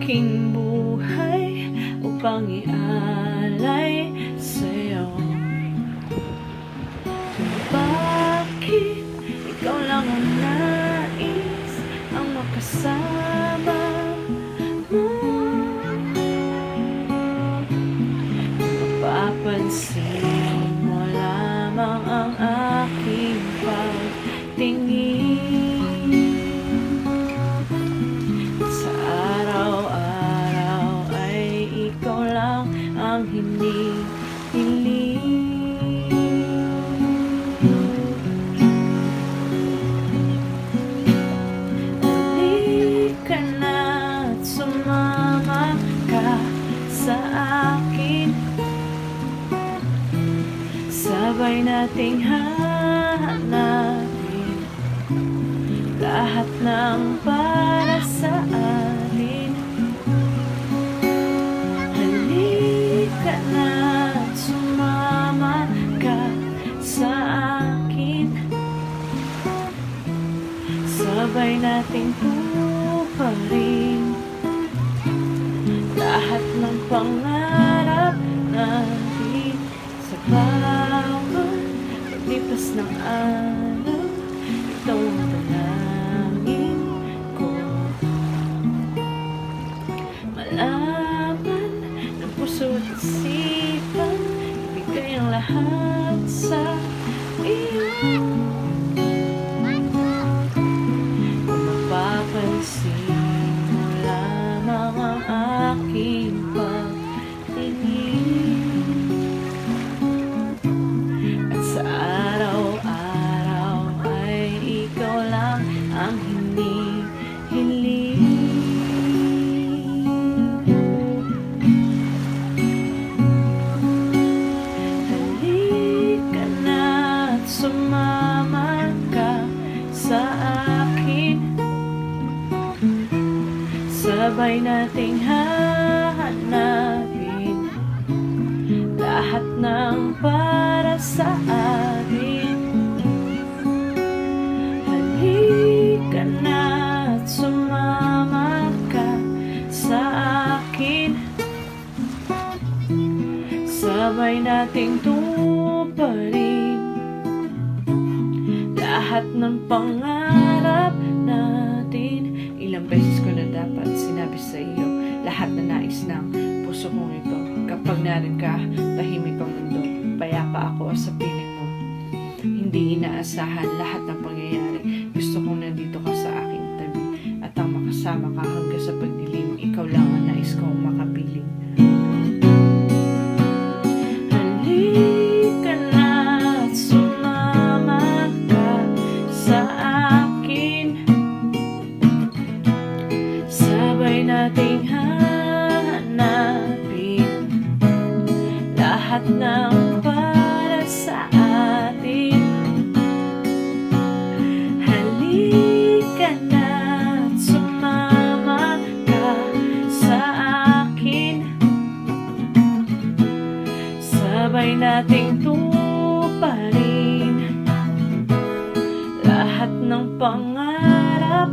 aking buhay upang ialay sa'yo. Bakit ikaw lang ang nais ang makasama mo? Mapapansin mo lamang ang aking pagtingin. Sa araw-araw ay ikaw lang ang hinihiling. Halika na't sumama ka sa akin, sabay nating hanapin lahat ng para sa atin. Halika na't sumama ka sa akin, sabay nating tuparin lahat ng pangarap natin. Sa bawat paglipas ng araw, ito ang dalangin ko. Malaman ng puso at isipan, ibigay ang lahat sa iyo. Kung mapapansin mo lamang ang aking pagtingin, at sa araw-araw ay ikaw lang ang hinihiling. Halika na't sumama ka sa akin, sabay nating hahanapin lahat ng para sa atin. Halika na't sumama ka sa akin, sabay nating tuparin lahat ng pangarap natin. Ilang beses ko na dapat sinabi sa iyo lahat na nais ng puso kong ito. Kapag narin ka, tahimik ang mundo, payapa ako sa piling mo. Hindi inaasahan lahat ng pangyayari. Gusto kong nandito ka sa aking tabi, at ang makasama ka hanggang sa pagdilim. Ikaw lang ang nais kong makapiling. Halika na't sumama ka sa akin, sabay nating hanapin lahat ng para sa atin. Halika na't sumama ka sa akin, sabay nating tuparin lahat ng pangarap